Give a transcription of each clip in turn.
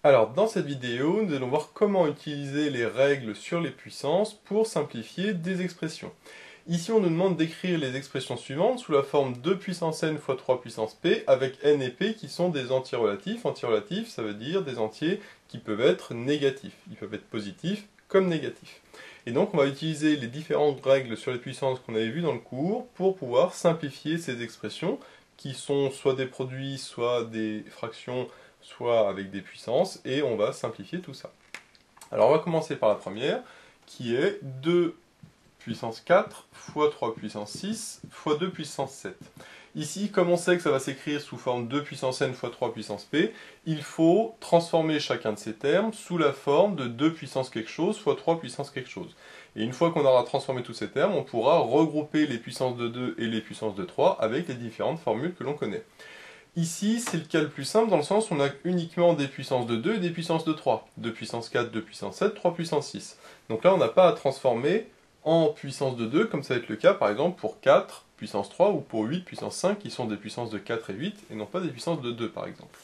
Alors, dans cette vidéo, nous allons voir comment utiliser les règles sur les puissances pour simplifier des expressions. Ici, on nous demande d'écrire les expressions suivantes sous la forme 2 puissance n fois 3 puissance p, avec n et p qui sont des entiers relatifs. Entiers relatifs, ça veut dire des entiers qui peuvent être négatifs. Ils peuvent être positifs comme négatifs. Et donc, on va utiliser les différentes règles sur les puissances qu'on avait vues dans le cours pour pouvoir simplifier ces expressions qui sont soit des produits, soit des fractions, soit avec des puissances, et on va simplifier tout ça. Alors on va commencer par la première, qui est 2 puissance 4 fois 3 puissance 6 fois 2 puissance 7. Ici, comme on sait que ça va s'écrire sous forme 2 puissance n fois 3 puissance p, il faut transformer chacun de ces termes sous la forme de 2 puissance quelque chose fois 3 puissance quelque chose. Et une fois qu'on aura transformé tous ces termes, on pourra regrouper les puissances de 2 et les puissances de 3 avec les différentes formules que l'on connaît. Ici, c'est le cas le plus simple dans le sens où on a uniquement des puissances de 2 et des puissances de 3. 2 puissance 4, 2 puissance 7, 3 puissance 6. Donc là, on n'a pas à transformer en puissance de 2, comme ça va être le cas par exemple pour 4 puissance 3 ou pour 8 puissance 5, qui sont des puissances de 4 et 8, et non pas des puissances de 2 par exemple.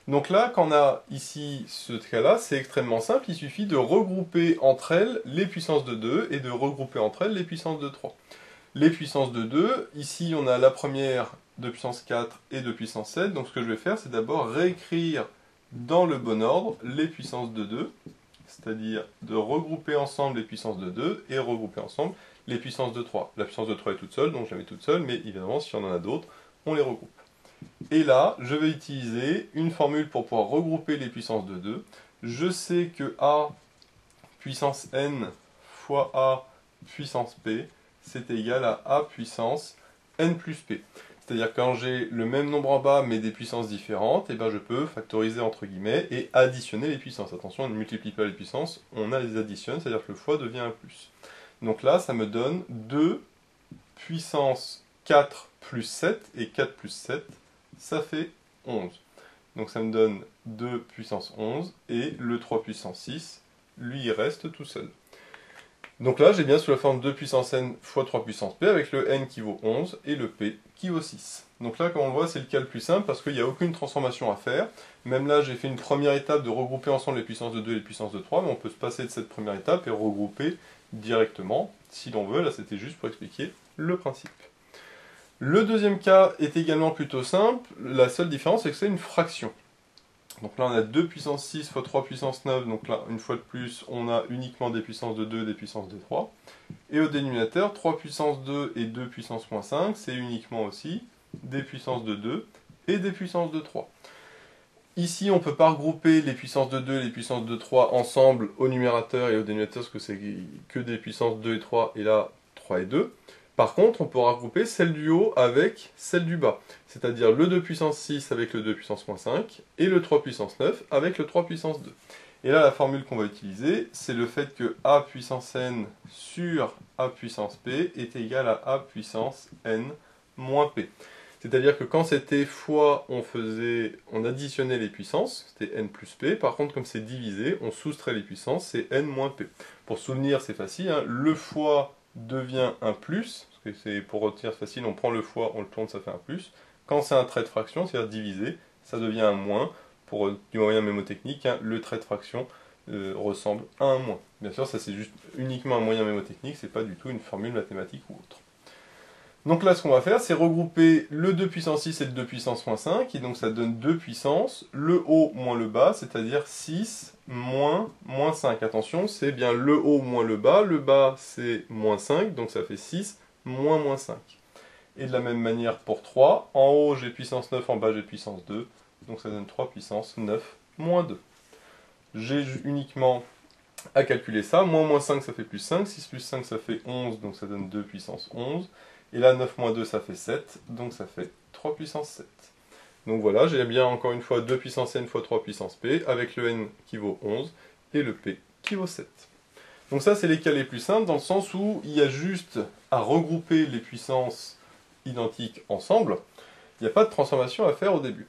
Donc là, quand on a ici ce cas-là, c'est extrêmement simple, il suffit de regrouper entre elles les puissances de 2 et de regrouper entre elles les puissances de 3. Les puissances de 2, ici on a la première 2 puissance 4 et 2 puissance 7, donc ce que je vais faire c'est d'abord réécrire dans le bon ordre les puissances de 2, c'est-à-dire de regrouper ensemble les puissances de 2 et regrouper ensemble les puissances de 3. La puissance de 3 est toute seule, donc je la mets toute seule, mais évidemment si on en a d'autres, on les regroupe. Et là, je vais utiliser une formule pour pouvoir regrouper les puissances de 2. Je sais que A puissance n fois A puissance p, c'est égal à A puissance n plus p. C'est-à-dire que quand j'ai le même nombre en bas mais des puissances différentes, et ben je peux factoriser entre guillemets et additionner les puissances. Attention, on ne multiplie pas les puissances, on les additionne, c'est-à-dire que le fois devient un plus. Donc là, ça me donne 2 puissance 4 plus 7, et 4 plus 7, ça fait 11. Donc ça me donne 2 puissance 11, et le 3 puissance 6, lui, il reste tout seul. Donc là, j'ai bien sous la forme 2 puissance n fois 3 puissance p, avec le n qui vaut 11 et le p qui vaut 6. Donc là, comme on le voit, c'est le cas le plus simple, parce qu'il n'y a aucune transformation à faire. Même là, j'ai fait une première étape de regrouper ensemble les puissances de 2 et les puissances de 3, mais on peut se passer de cette première étape et regrouper directement, si l'on veut. Là, c'était juste pour expliquer le principe. Le deuxième cas est également plutôt simple, la seule différence, c'est que c'est une fraction. Donc là, on a 2 puissance 6 fois 3 puissance 9, donc là, une fois de plus, on a uniquement des puissances de 2 et des puissances de 3. Et au dénominateur, 3 puissance 2 et 2 puissance moins 5, c'est uniquement aussi des puissances de 2 et des puissances de 3. Ici, on ne peut pas regrouper les puissances de 2 et les puissances de 3 ensemble au numérateur et au dénominateur, parce que c'est que des puissances 2 et 3, et là, 3 et 2. Par contre, on pourra regrouper celle du haut avec celle du bas, c'est-à-dire le 2 puissance 6 avec le 2 puissance moins 5, et le 3 puissance 9 avec le 3 puissance 2. Et là, la formule qu'on va utiliser, c'est le fait que a puissance n sur a puissance p est égal à a puissance n moins p. C'est-à-dire que quand c'était fois, on additionnait les puissances, c'était n plus p. Par contre, comme c'est divisé, on soustrait les puissances, c'est n moins p. Pour souvenir, c'est facile, hein, le fois devient un plus, parce que c'est pour retenir facile, on prend le fois, on le tourne, ça fait un plus. Quand c'est un trait de fraction, c'est-à-dire divisé, ça devient un moins. Pour du moyen mémotechnique, hein, le trait de fraction ressemble à un moins. Bien sûr, ça c'est juste uniquement un moyen mémotechnique, c'est pas du tout une formule mathématique ou autre. Donc là, ce qu'on va faire, c'est regrouper le 2 puissance 6 et le 2 puissance moins 5, et donc ça donne 2 puissances, le haut moins le bas, c'est-à-dire 6 moins 5. Attention, c'est bien le haut moins le bas c'est moins 5, donc ça fait 6 moins 5. Et de la même manière pour 3, en haut j'ai puissance 9, en bas j'ai puissance 2, donc ça donne 3 puissance 9 moins 2. J'ai uniquement à calculer ça, moins 5 ça fait plus 5, 6 plus 5 ça fait 11, donc ça donne 2 puissance 11. Et là, 9 moins 2, ça fait 7, donc ça fait 3 puissance 7. Donc voilà, j'ai bien encore une fois 2 puissance n fois 3 puissance p, avec le n qui vaut 11, et le p qui vaut 7. Donc ça, c'est les cas les plus simples, dans le sens où il y a juste à regrouper les puissances identiques ensemble. Il n'y a pas de transformation à faire au début.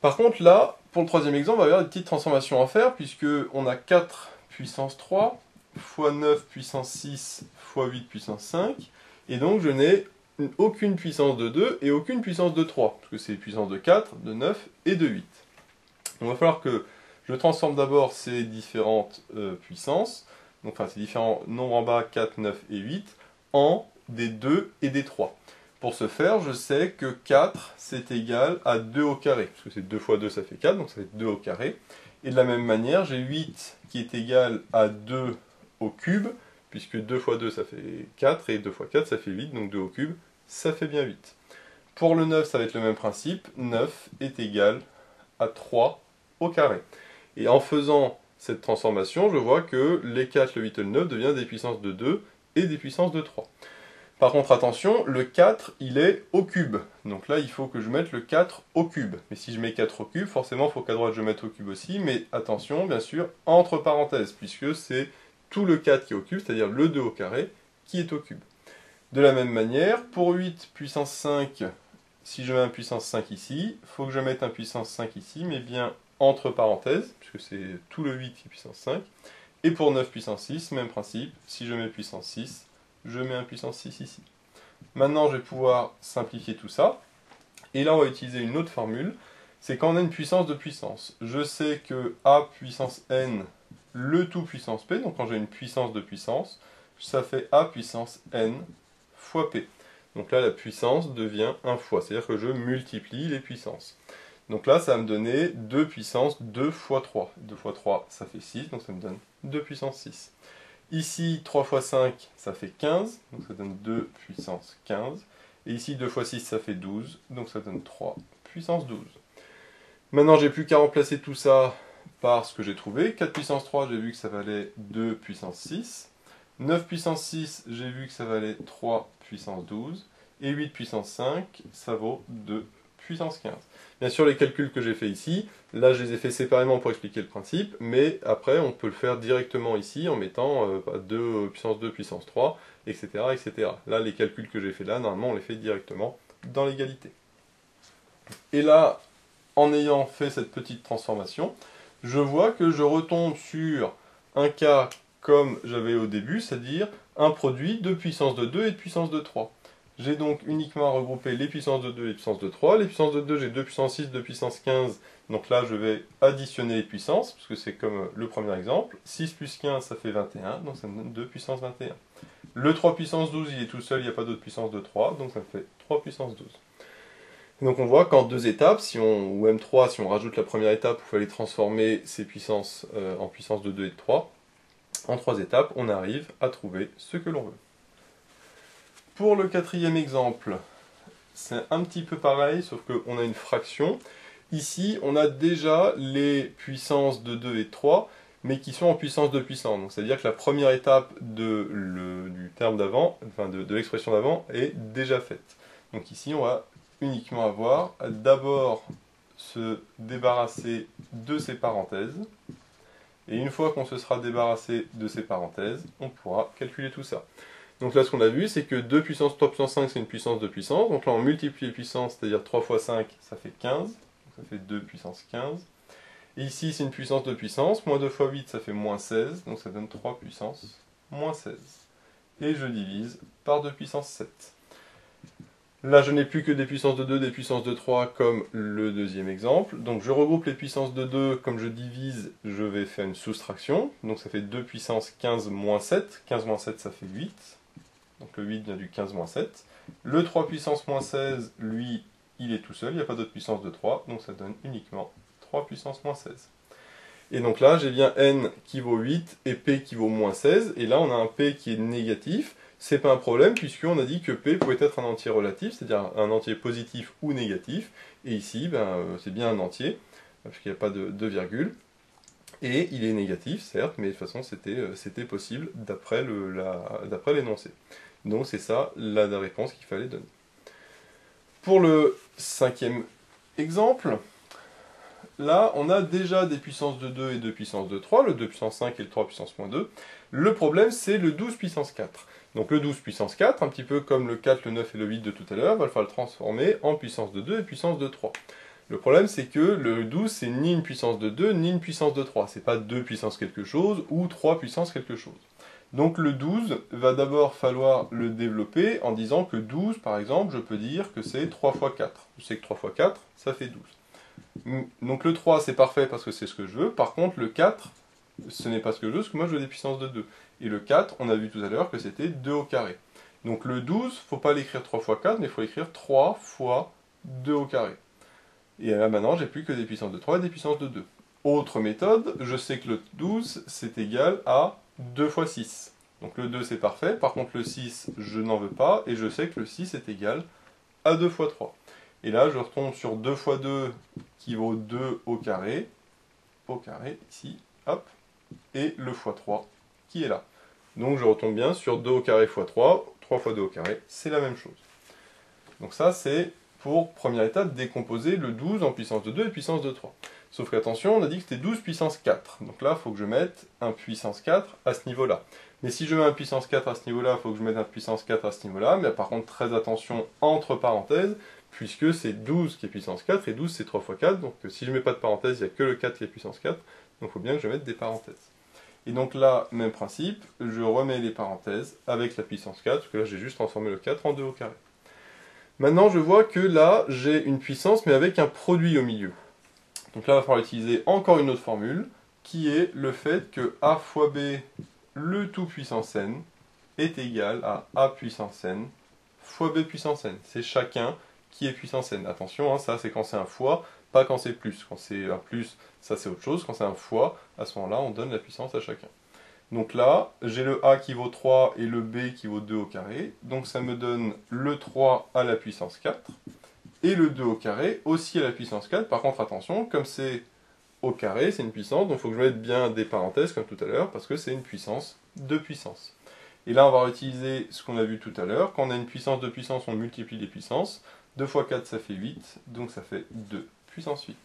Par contre, là, pour le troisième exemple, on va avoir des petites transformations à faire, puisque on a 4 puissance 3, fois 9 puissance 6, fois 8 puissance 5, et donc je n'ai aucune puissance de 2 et aucune puissance de 3, parce que c'est les puissances de 4, de 9 et de 8. Donc il va falloir que Je transforme d'abord ces différentes puissances, donc enfin ces différents nombres en bas, 4, 9 et 8, en des 2 et des 3. Pour ce faire, je sais que 4, c'est égal à 2 au carré, parce que c'est 2 fois 2, ça fait 4, donc ça fait 2 au carré. Et de la même manière, j'ai 8 qui est égal à 2 au cube, puisque 2 fois 2, ça fait 4, et 2 fois 4, ça fait 8, donc 2 au cube, ça fait bien 8. Pour le 9, ça va être le même principe, 9 est égal à 3 au carré. Et en faisant cette transformation, je vois que les 4, le 8 et le 9 deviennent des puissances de 2 et des puissances de 3. Par contre, attention, le 4, il est au cube. Donc là, il faut que je mette le 4 au cube. Mais si je mets 4 au cube, forcément, il faut qu'à droite, je mette au cube aussi. Mais attention, bien sûr, entre parenthèses, puisque c'est tout le 4 qui est au cube, c'est-à-dire le 2 au carré, qui est au cube. De la même manière, pour 8 puissance 5, si je mets un puissance 5 ici, il faut que je mette un puissance 5 ici, mais bien entre parenthèses, puisque c'est tout le 8 qui est puissance 5. Et pour 9 puissance 6, même principe, si je mets puissance 6, je mets un puissance 6 ici. Maintenant, je vais pouvoir simplifier tout ça. Et là, on va utiliser une autre formule. C'est quand on a une puissance de puissance. Je sais que a puissance n, le tout puissance p, donc quand j'ai une puissance de puissance, ça fait a puissance n fois p. Donc là, la puissance devient 1 fois, c'est-à-dire que je multiplie les puissances. Donc là, ça va me donner 2 puissance 2 fois 3. 2 fois 3, ça fait 6, donc ça me donne 2 puissance 6. Ici, 3 fois 5, ça fait 15, donc ça donne 2 puissance 15. Et ici, 2 fois 6, ça fait 12, donc ça donne 3 puissance 12. Maintenant, j'ai plus qu'à remplacer tout ça par ce que j'ai trouvé. 4 puissance 3, j'ai vu que ça valait 2 puissance 6. 9 puissance 6, j'ai vu que ça valait 3 puissance 12. Et 8 puissance 5, ça vaut 2 puissance 15. Bien sûr, les calculs que j'ai fait ici, là je les ai fait séparément pour expliquer le principe, mais après on peut le faire directement ici en mettant 2 puissance 2 puissance 3, etc., etc. Là, les calculs que j'ai fait là, normalement on les fait directement dans l'égalité. Et là, en ayant fait cette petite transformation, je vois que je retombe sur un cas comme j'avais au début, c'est-à-dire un produit de puissance de 2 et de puissance de 3. J'ai donc uniquement à regrouper les puissances de 2 et les puissances de 3. Les puissances de 2, j'ai 2 puissance 6, 2 puissance 15. Donc là, je vais additionner les puissances, parce que c'est comme le premier exemple. 6 plus 15, ça fait 21, donc ça me donne 2 puissance 21. Le 3 puissance 12, il est tout seul, il n'y a pas d'autre puissance de 3, donc ça me fait 3 puissance 12. Et donc on voit qu'en 2 étapes, ou M3, si on rajoute la première étape, où il fallait transformer ces puissances en puissance de 2 et de 3, en 3 étapes, on arrive à trouver ce que l'on veut. Pour le quatrième exemple, c'est un petit peu pareil, sauf qu'on a une fraction. Ici, on a déjà les puissances de 2 et de 3, mais qui sont en puissance de puissance. Donc, c'est-à-dire que la première étape du terme d'avant, enfin de l'expression d'avant, est déjà faite. Donc ici, on va uniquement avoir d'abord se débarrasser de ces parenthèses. Et une fois qu'on se sera débarrassé de ces parenthèses, on pourra calculer tout ça. Donc là, ce qu'on a vu, c'est que 2 puissance 3 puissance 5, c'est une puissance de puissance. Donc là, on multiplie les puissances, c'est-à-dire 3 fois 5, ça fait 15. Donc ça fait 2 puissance 15. Et ici, c'est une puissance de puissance. Moins 2 fois 8, ça fait moins 16. Donc ça donne 3 puissance moins 16. Et je divise par 2 puissance 7. Là, je n'ai plus que des puissances de 2, des puissances de 3, comme le deuxième exemple. Donc je regroupe les puissances de 2, comme je divise, je vais faire une soustraction. Donc ça fait 2 puissance 15 moins 7. 15 moins 7, ça fait 8. Donc le 8 vient du 15 moins 7. Le 3 puissance moins 16, lui, il est tout seul, il n'y a pas d'autre puissance de 3, donc ça donne uniquement 3 puissance moins 16. Et donc là, j'ai bien n qui vaut 8 et p qui vaut moins 16, et là on a un p qui est négatif. C'est pas un problème, puisqu'on a dit que p pouvait être un entier relatif, c'est-à-dire un entier positif ou négatif, et ici, c'est bien un entier, parce qu'il n'y a pas de virgule. Et il est négatif, certes, mais de toute façon c'était possible d'après l'énoncé. Donc c'est ça la réponse qu'il fallait donner. Pour le cinquième exemple, là on a déjà des puissances de 2 et 2 puissance de 3, le 2 puissance 5 et le 3 puissance moins 2. Le problème c'est le 12 puissance 4. Donc le 12 puissance 4, un petit peu comme le 4, le 9 et le 8 de tout à l'heure, il va falloir le transformer en puissance de 2 et puissance de 3. Le problème, c'est que le 12, c'est ni une puissance de 2, ni une puissance de 3. C'est pas 2 puissance quelque chose, ou 3 puissance quelque chose. Donc le 12, va d'abord falloir le développer en disant que 12, par exemple, je peux dire que c'est 3 fois 4. Je sais que 3 fois 4, ça fait 12. Donc le 3 c'est parfait parce que c'est ce que je veux, par contre le 4 ce n'est pas ce que je veux, parce que moi je veux des puissances de 2. Et le 4, on a vu tout à l'heure que c'était 2 au carré. Donc le 12, il ne faut pas l'écrire 3 fois 4, mais il faut l'écrire 3 fois 2 au carré. Et là maintenant, j'ai plus que des puissances de 3 et des puissances de 2. Autre méthode, je sais que le 12, c'est égal à 2 fois 6. Donc le 2, c'est parfait. Par contre, le 6, je n'en veux pas. Et je sais que le 6 est égal à 2 fois 3. Et là, je retombe sur 2 fois 2 qui vaut 2 au carré. Au carré, ici, hop. Et le fois 3 qui est là. Donc je retombe bien sur 2 au carré fois 3. 3 fois 2 au carré, c'est la même chose. Donc ça, c'est pour première étape, décomposer le 12 en puissance de 2 et puissance de 3. Sauf qu'attention, on a dit que c'était 12 puissance 4. Donc là, il faut que je mette un puissance 4 à ce niveau-là. Mais si je mets un puissance 4 à ce niveau-là, il faut que je mette un puissance 4 à ce niveau-là. Mais par contre, très attention, entre parenthèses, puisque c'est 12 qui est puissance 4, et 12 c'est 3 fois 4. Donc si je ne mets pas de parenthèse, il n'y a que le 4 qui est puissance 4. Donc il faut bien que je mette des parenthèses. Et donc là, même principe, je remets les parenthèses avec la puissance 4, parce que là j'ai juste transformé le 4 en 2 au carré. Maintenant, je vois que là, j'ai une puissance, mais avec un produit au milieu. Donc là, il va falloir utiliser encore une autre formule, qui est le fait que a fois b, le tout puissance n, est égal à a puissance n fois b puissance n. C'est chacun qui est puissance n. Attention, hein, ça c'est quand c'est un fois, pas quand c'est plus. Quand c'est un plus, ça c'est autre chose. Quand c'est un fois, à ce moment-là, on donne la puissance à chacun. Donc là, j'ai le a qui vaut 3 et le b qui vaut 2 au carré. Donc ça me donne le 3 à la puissance 4 et le 2 au carré aussi à la puissance 4. Par contre, attention, comme c'est au carré, c'est une puissance, donc il faut que je mette bien des parenthèses comme tout à l'heure parce que c'est une puissance de puissance. Et là, on va réutiliser ce qu'on a vu tout à l'heure. Quand on a une puissance de puissance, on multiplie les puissances. 2 fois 4, ça fait 8, donc ça fait 2 puissance 8.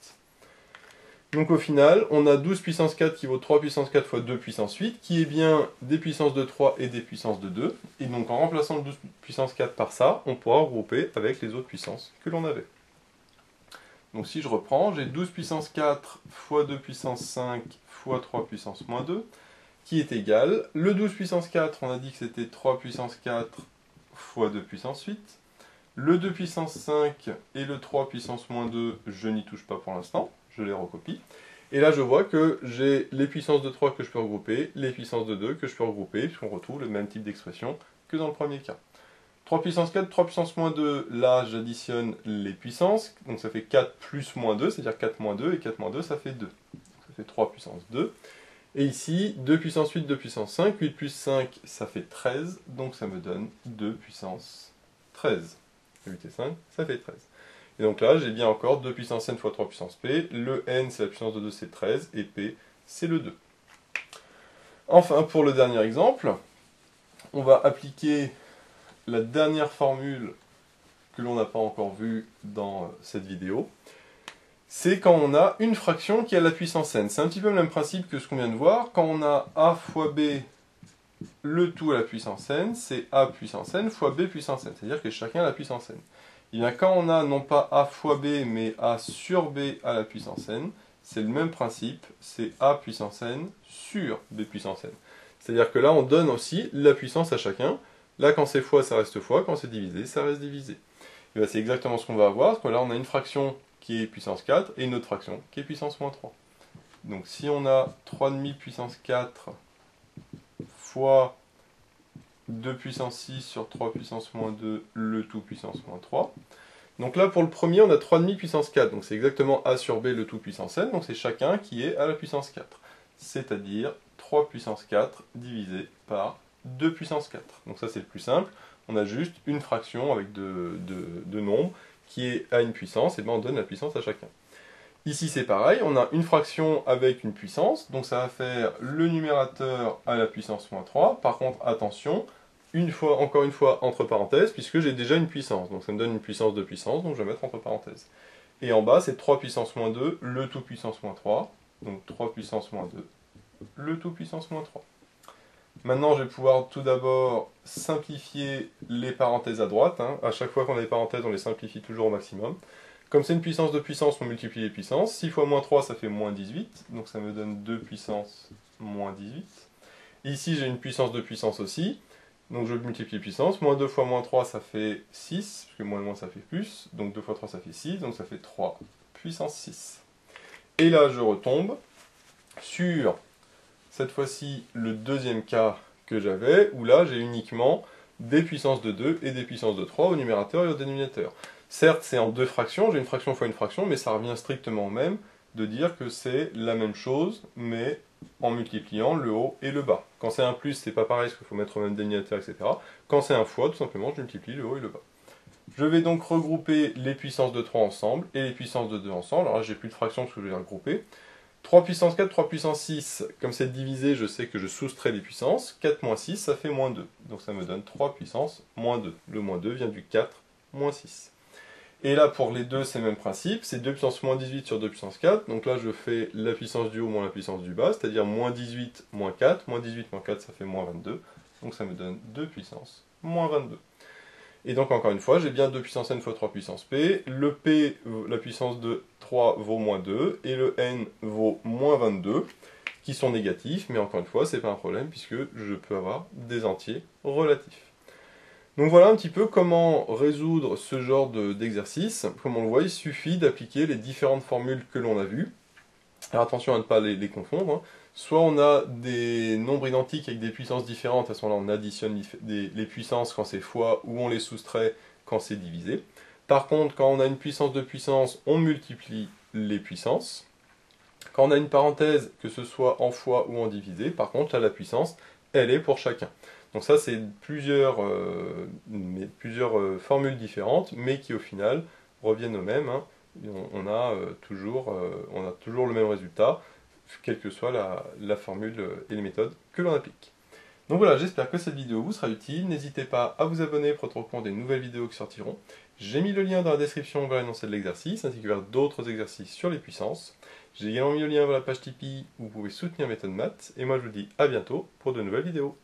Donc au final, on a 12 puissance 4 qui vaut 3 puissance 4 fois 2 puissance 8, qui est bien des puissances de 3 et des puissances de 2. Et donc en remplaçant le 12 puissance 4 par ça, on pourra regrouper avec les autres puissances que l'on avait. Donc si je reprends, j'ai 12 puissance 4 fois 2 puissance 5 fois 3 puissance moins 2, qui est égal, le 12 puissance 4, on a dit que c'était 3 puissance 4 fois 2 puissance 8. Le 2 puissance 5 et le 3 puissance moins 2, je n'y touche pas pour l'instant, je les recopie. Et là, je vois que j'ai les puissances de 3 que je peux regrouper, les puissances de 2 que je peux regrouper, puisqu'on retrouve le même type d'expression que dans le premier cas. 3 puissance 4, 3 puissance moins 2, là, j'additionne les puissances, donc ça fait 4 plus moins 2, c'est-à-dire 4 moins 2, et 4 moins 2, ça fait 2. Ça fait 3 puissance 2. Et ici, 2 puissance 8, 2 puissance 5, 8 plus 5, ça fait 13, donc ça me donne 2 puissance 13. 8 et 5, ça fait 13. Et donc là, j'ai bien encore 2 puissance n fois 3 puissance p. Le n, c'est la puissance de 2, c'est 13. Et p, c'est le 2. Enfin, pour le dernier exemple, on va appliquer la dernière formule que l'on n'a pas encore vue dans cette vidéo. C'est quand on a une fraction qui a la puissance n. C'est un petit peu le même principe que ce qu'on vient de voir. Quand on a a fois b, le tout à la puissance n, c'est a puissance n fois b puissance n. C'est-à-dire que chacun a la puissance n. Et bien quand on a non pas a fois b, mais a sur b à la puissance n, c'est le même principe, c'est a puissance n sur b puissance n. C'est-à-dire que là, on donne aussi la puissance à chacun. Là, quand c'est fois, ça reste fois. Quand c'est divisé, ça reste divisé. Et bien c'est exactement ce qu'on va avoir. Parce que là, on a une fraction qui est puissance 4 et une autre fraction qui est puissance moins 3. Donc si on a 3,5 puissance 4 fois 2 puissance 6 sur 3 puissance moins 2, le tout puissance moins 3. Donc là, pour le premier, on a 3,5 puissance 4. Donc c'est exactement a sur b, le tout puissance n. Donc c'est chacun qui est à la puissance 4. C'est-à-dire 3 puissance 4 divisé par 2 puissance 4. Donc ça, c'est le plus simple. On a juste une fraction avec deux nombres qui est à une puissance. Et bien on donne la puissance à chacun. Ici, c'est pareil. On a une fraction avec une puissance. Donc ça va faire le numérateur à la puissance moins 3. Par contre, attention, encore une fois, entre parenthèses, puisque j'ai déjà une puissance. Donc ça me donne une puissance de puissance, donc je vais mettre entre parenthèses. Et en bas, c'est 3 puissance moins 2, le tout puissance moins 3. Donc 3 puissance moins 2, le tout puissance moins 3. Maintenant, je vais pouvoir tout d'abord simplifier les parenthèses à droite. À chaque fois qu'on a des parenthèses, on les simplifie toujours au maximum. Comme c'est une puissance de puissance, on multiplie les puissances. 6 fois moins 3, ça fait moins 18. Donc ça me donne 2 puissance moins 18. Et ici, j'ai une puissance de puissance aussi. Donc je multiplie les puissances. Moins 2 fois moins 3, ça fait 6. Parce que moins et moins, ça fait plus. Donc 2 fois 3, ça fait 6. Donc ça fait 3 puissance 6. Et là, je retombe sur, cette fois-ci, le deuxième cas que j'avais, où là, j'ai uniquement des puissances de 2 et des puissances de 3 au numérateur et au dénominateur. Certes, c'est en deux fractions, j'ai une fraction fois une fraction, mais ça revient strictement au même de dire que c'est la même chose, mais en multipliant le haut et le bas. Quand c'est un plus, c'est pas pareil, parce qu'il faut mettre au même dénominateur, etc. Quand c'est un fois, tout simplement, je multiplie le haut et le bas. Je vais donc regrouper les puissances de 3 ensemble et les puissances de 2 ensemble. Alors là, j'ai plus de fractions parce que je vais les regrouper. 3 puissance 4, 3 puissance 6, comme c'est divisé, je sais que je soustrais les puissances. 4 moins 6, ça fait moins 2. Donc ça me donne 3 puissance moins 2. Le moins 2 vient du 4 moins 6. Et là, pour les deux, c'est le même principe. C'est 2 puissance moins 18 sur 2 puissance 4. Donc là, je fais la puissance du haut moins la puissance du bas, c'est-à-dire moins 18 moins 4. Moins 18 moins 4, ça fait moins 22. Donc ça me donne 2 puissance moins 22. Et donc, encore une fois, j'ai bien 2 puissance n fois 3 puissance p. Le p, la puissance de 3 vaut moins 2, et le n vaut moins 22, qui sont négatifs, mais encore une fois, c'est pas un problème, puisque je peux avoir des entiers relatifs. Donc voilà un petit peu comment résoudre ce genre d'exercice. Comme on le voit, il suffit d'appliquer les différentes formules que l'on a vues. Alors attention à ne pas les confondre, hein. Soit on a des nombres identiques avec des puissances différentes, à ce moment-là on additionne les puissances quand c'est fois, ou on les soustrait quand c'est divisé. Par contre, quand on a une puissance de puissance, on multiplie les puissances. Quand on a une parenthèse, que ce soit en fois ou en divisé, par contre là la puissance, elle est pour chacun. Donc ça c'est plusieurs formules différentes, mais qui au final reviennent au même, hein. On a toujours le même résultat, quelle que soit la formule et les méthodes que l'on applique. Donc voilà, j'espère que cette vidéo vous sera utile. N'hésitez pas à vous abonner pour être au courant des nouvelles vidéos qui sortiront. J'ai mis le lien dans la description vers l'énoncé de l'exercice, ainsi que vers d'autres exercices sur les puissances. J'ai également mis le lien vers la page Tipeee où vous pouvez soutenir Méthode Maths. Et moi je vous dis à bientôt pour de nouvelles vidéos.